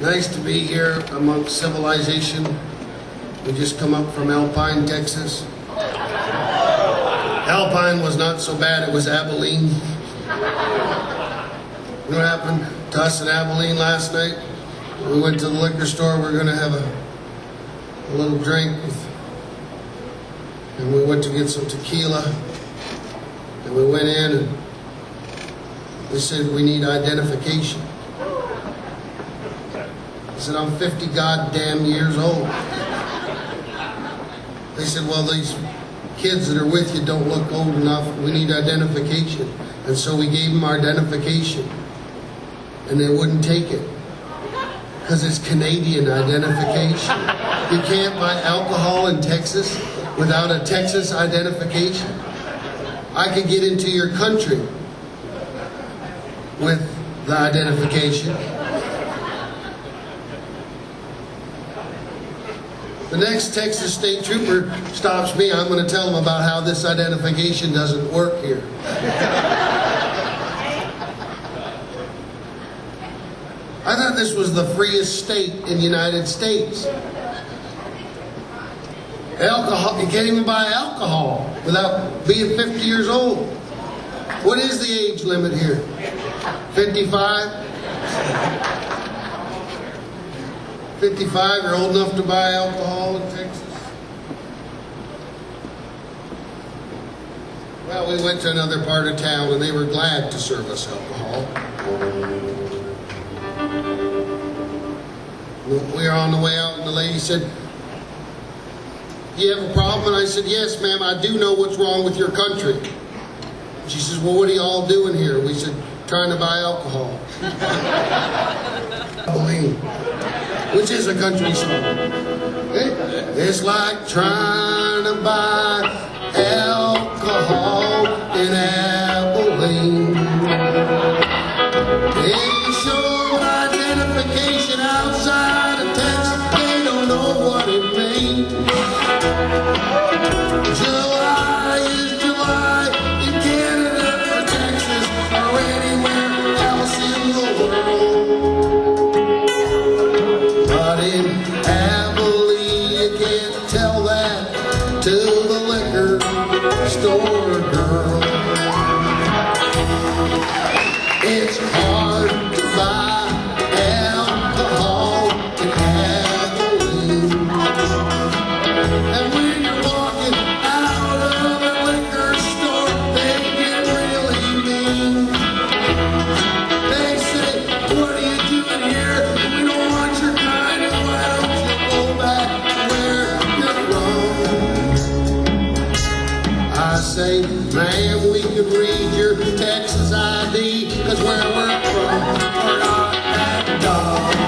Nice to be here amongst civilization. We just come up from Alpine, Texas. Alpine was not so bad, it was Abilene. You know what happened to us in Abilene last night? We went to the liquor store, we were going to have a little drink, and we went to get some tequila. And we went in and they said, we need identification. I said, I'm 50 goddamn years old. They said, well, these kids that are with you don't look old enough. We need identification. And so we gave them our identification. And they wouldn't take it. Because it's Canadian identification. You can't buy alcohol in Texas without a Texas identification. I could get into your country with the identification. The next Texas State Trooper stops me, I'm going to tell him about how this identification doesn't work here. I thought this was the freest state in the United States. Alcohol, you can't even buy alcohol without being 50 years old. What is the age limit here? 55? 55, you're old enough to buy alcohol in Texas? Well, we went to another part of town and they were glad to serve us alcohol. We were on the way out and the lady said, you have a problem? And I said, yes, ma'am, I do know what's wrong with your country. She says, well, what are you all doing here? We said, trying to buy alcohol. Abilene, which is a country song. It's like trying to buy alcohol in Abilene. They show identification outside of Texas. They don't know what it means. July is July in Canada or Texas or anywhere else in the world. But in Abilene you can't tell that to the liquor store girl. It's hard to buy alcohol in Abilene. And when you're walking out of a liquor store, they get really mean. They say, what are you doing here? We don't want your kind, and why don't you go back where you're from? I say, ma'am, we can read your Texas ID, 'cause where we're from, we're not that dumb.